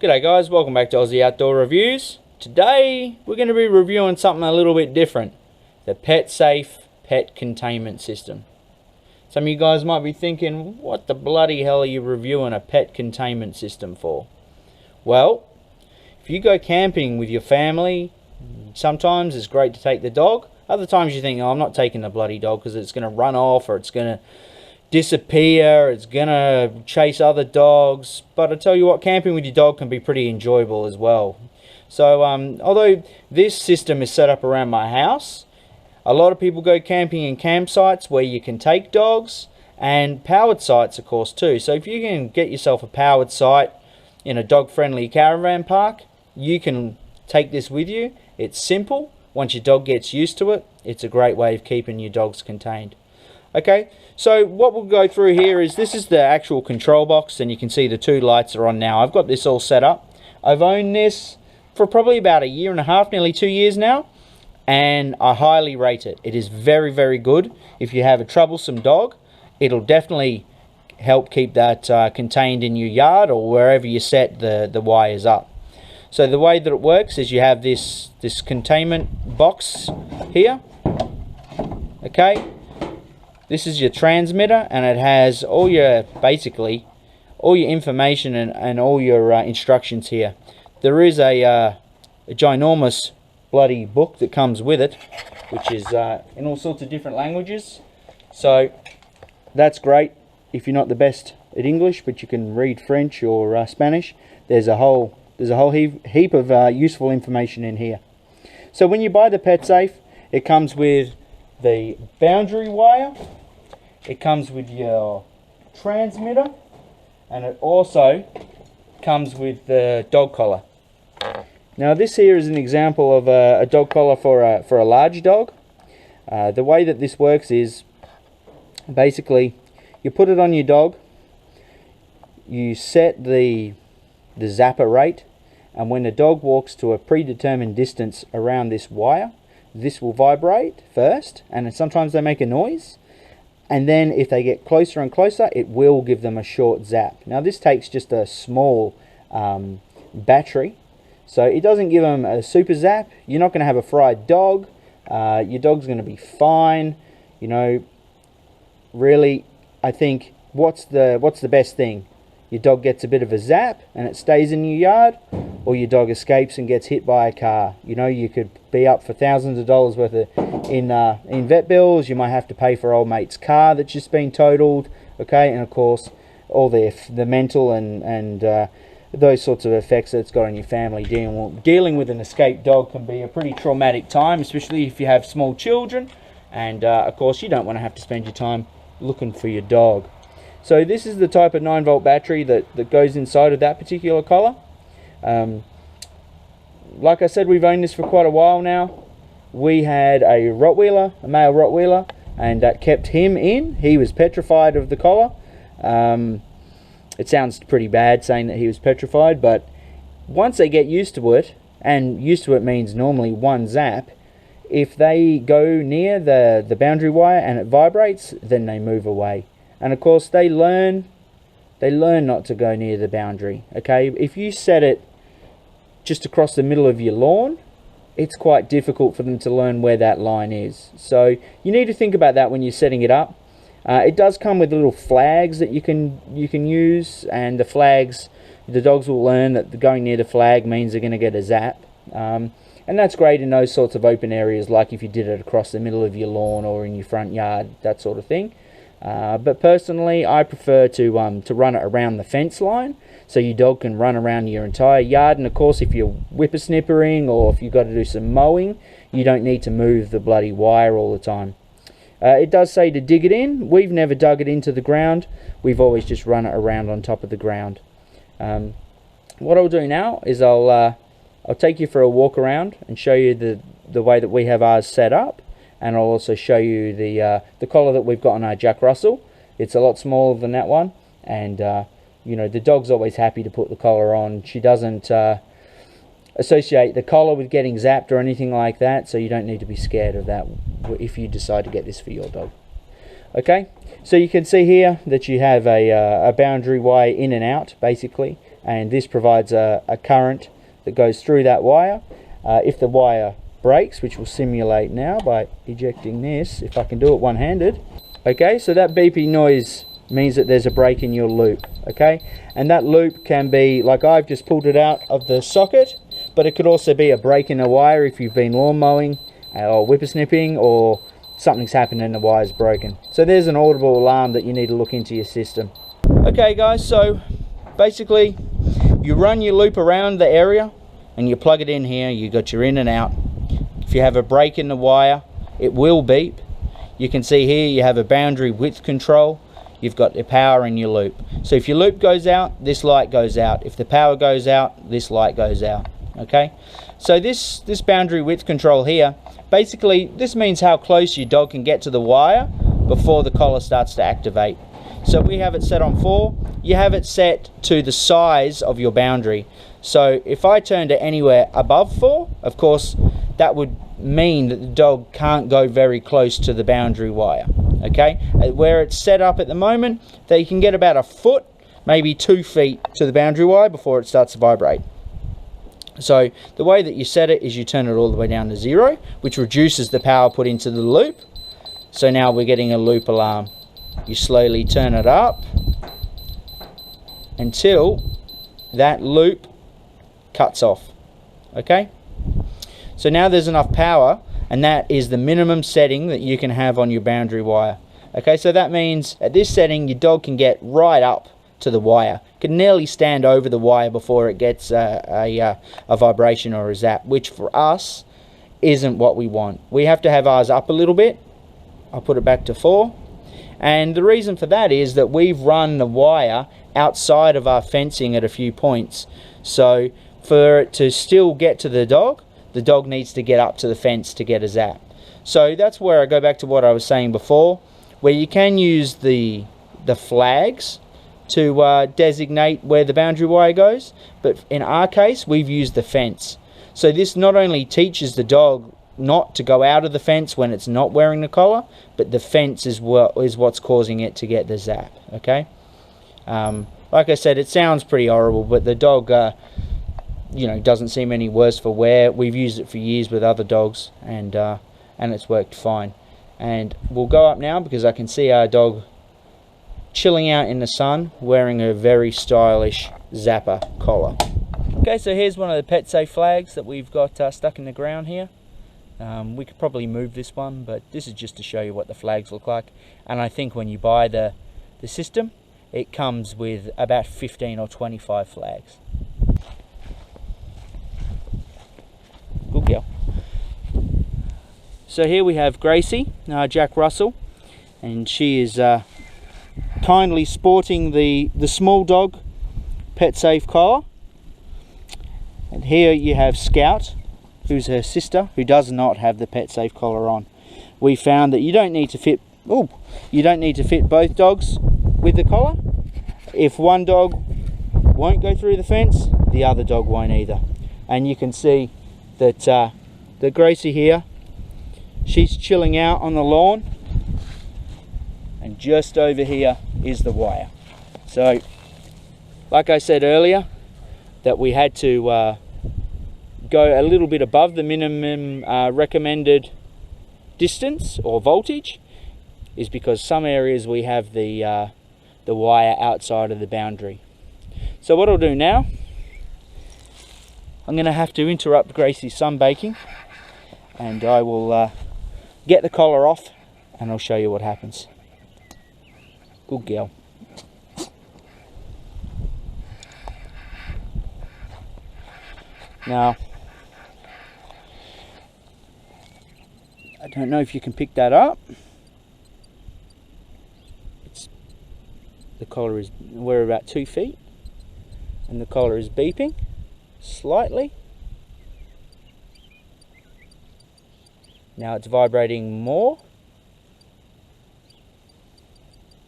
G'day guys, welcome back to Aussie Outdoor Reviews. Today we're going to be reviewing something a little bit different. The PetSafe pet containment system. Some of you guys might be thinking, what the bloody hell are you reviewing a pet containment system for? Well, if you go camping with your family, sometimes it's great to take the dog. Other times you think, oh, I'm not taking the bloody dog because it's going to run off or it's going to disappear, it's gonna chase other dogs. But I tell you what, camping with your dog can be pretty enjoyable as well. So although this system is set up around my house, a lot of people go camping in campsites where you can take dogs, and powered sites of course too. So if you can get yourself a powered site in a dog friendly caravan park, you can take this with you. It's simple. Once your dog gets used to it, it's a great way of keeping your dogs contained. Okay, so what we'll go through here is, this is the actual control box, and you can see the two lights are on now. I've got this all set up. I've owned this for probably about a year and a half, nearly 2 years now, and I highly rate it. It is very, very good. If you have a troublesome dog, it'll definitely help keep that contained in your yard or wherever you set the wires up. So the way that it works is you have this containment box here. Okay. This is your transmitter, and it has all your, basically, all your information and all your instructions here. There is a ginormous bloody book that comes with it, which is in all sorts of different languages. So that's great if you're not the best at English, but you can read French or Spanish. There's a whole heap of useful information in here. So when you buy the PetSafe, it comes with the boundary wire. It comes with your transmitter, and it also comes with the dog collar. Now this here is an example of a dog collar for a large dog. The way that this works is, basically, you put it on your dog, you set the zapper rate, and when the dog walks to a predetermined distance around this wire, this will vibrate first, and sometimes they make a noise. And then if they get closer and closer, it will give them a short zap. Now this takes just a small battery, so it doesn't give them a super zap. You're not going to have a fried dog. Your dog's going to be fine. You know, really, I think what's the best thing? Your dog gets a bit of a zap and it stays in your yard, or your dog escapes and gets hit by a car. You know, you could be up for thousands of dollars worth of in vet bills. You might have to pay for old mate's car that's just been totaled. Okay, and of course all the mental and those sorts of effects that it's got on your family. Dealing with an escaped dog can be a pretty traumatic time, especially if you have small children, and of course you don't want to have to spend your time looking for your dog. So this is the type of 9-volt battery that goes inside of that particular collar. Like I said, we've owned this for quite a while now. We had a Rottweiler, a male Rottweiler, and that kept him in. He was petrified of the collar. It sounds pretty bad saying that he was petrified, but once they get used to it, and used to it means normally one zap, if they go near the boundary wire and it vibrates, then they move away. And of course they learn not to go near the boundary. Okay, if you set it just across the middle of your lawn, it's quite difficult for them to learn where that line is. So you need to think about that when you're setting it up. It does come with little flags that you can use, and the flags, the dogs will learn that going near the flag means they're going to get a zap. And that's great in those sorts of open areas, like if you did it across the middle of your lawn or in your front yard, that sort of thing. But personally, I prefer to run it around the fence line, so your dog can run around your entire yard. And of course, if you're whippersnippering or if you've got to do some mowing, you don't need to move the bloody wire all the time. It does say to dig it in. We've never dug it into the ground. We've always just run it around on top of the ground. What I'll do now is I'll take you for a walk around and show you the way that we have ours set up. And I'll also show you the collar that we've got on our Jack Russell. It's a lot smaller than that one, and you know, the dog's always happy to put the collar on. She doesn't associate the collar with getting zapped or anything like that, so you don't need to be scared of that if you decide to get this for your dog. Okay, so you can see here that you have a boundary wire in and out, basically, and this provides a current that goes through that wire. If the wire breaks, which we'll simulate now by ejecting this, if I can do it one-handed. Okay, so that beeping noise means that there's a break in your loop. Okay, and that loop can be, like I've just pulled it out of the socket, but it could also be a break in the wire if you've been lawn mowing or whippersnipping, or something's happened and the wire's broken. So there's an audible alarm that you need to look into your system. Okay guys, so basically you run your loop around the area and you plug it in here. You got your in and out. If you have a break in the wire, it will beep. You can see here you have a boundary width control. You've got the power in your loop. So if your loop goes out, this light goes out. If the power goes out, this light goes out. Okay, so this boundary width control here, basically this means how close your dog can get to the wire before the collar starts to activate. So we have it set on 4. You have it set to the size of your boundary. So if I turn to anywhere above 4, of course that would mean that the dog can't go very close to the boundary wire. Okay, where it's set up at the moment, they can get about a foot, maybe 2 feet to the boundary wire before it starts to vibrate. So the way that you set it is you turn it all the way down to 0, which reduces the power put into the loop. So now we're getting a loop alarm. You slowly turn it up until that loop cuts off. Okay, so now there's enough power, and that is the minimum setting that you can have on your boundary wire. Okay, so that means at this setting your dog can get right up to the wire, can nearly stand over the wire before it gets a vibration or a zap, which for us isn't what we want. We have to have ours up a little bit. I'll put it back to 4, and the reason for that is that we've run the wire outside of our fencing at a few points. So for it to still get to the dog needs to get up to the fence to get a zap. So that's where I go back to what I was saying before, where you can use the flags to designate where the boundary wire goes, but in our case we've used the fence. So this not only teaches the dog not to go out of the fence when it's not wearing the collar, but the fence is what's causing it to get the zap. Okay, like I said, it sounds pretty horrible, but the dog you know, doesn't seem any worse for wear. We've used it for years with other dogs, and it's worked fine. And we'll go up now because I can see our dog chilling out in the sun wearing a very stylish zapper collar. Okay, so here's one of the PetSafe flags that we've got stuck in the ground here. We could probably move this one, but this is just to show you what the flags look like. And I think when you buy the system, it comes with about 15 or 25 flags. Good girl. So here we have Gracie, Jack Russell, and she is kindly sporting the small dog PetSafe collar. And here you have Scout, who's her sister, who does not have the PetSafe collar on. We found that you don't need to fit both dogs with the collar. If one dog won't go through the fence, the other dog won't either. And you can see that the Gracie here, she's chilling out on the lawn, and just over here is the wire. So like I said earlier, that we had to go a little bit above the minimum recommended distance or voltage, is because some areas we have the wire outside of the boundary. So what I'll do now, I'm going to have to interrupt Gracie's sunbaking, and I will get the collar off and I'll show you what happens. Good girl. Now, I don't know if you can pick that up. The collar is, we're about 2 feet, and the collar is beeping slightly. Now it's vibrating more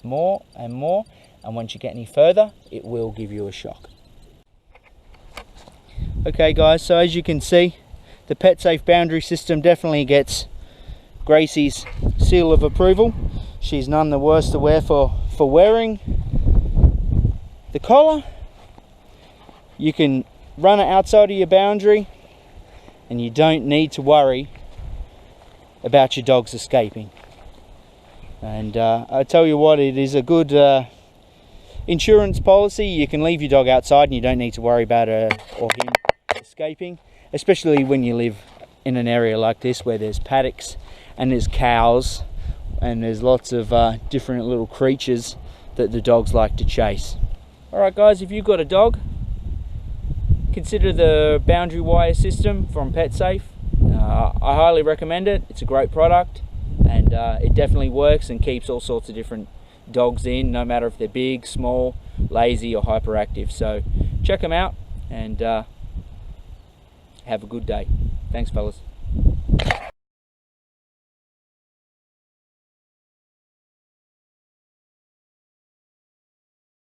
and more, and once you get any further, it will give you a shock. Okay guys, so as you can see, the PetSafe boundary system definitely gets Gracie's seal of approval. She's none the worse to wear for wearing the collar, you can run it outside of your boundary and you don't need to worry about your dogs escaping. And I tell you what, it is a good insurance policy. You can leave your dog outside and you don't need to worry about her or him escaping, especially when you live in an area like this where there's paddocks and there's cows and there's lots of different little creatures that the dogs like to chase. Alright guys, if you've got a dog, consider the boundary wire system from PetSafe. I highly recommend it. It's a great product, and it definitely works and keeps all sorts of different dogs in, no matter if they're big, small, lazy or hyperactive. So check them out and have a good day. Thanks fellas.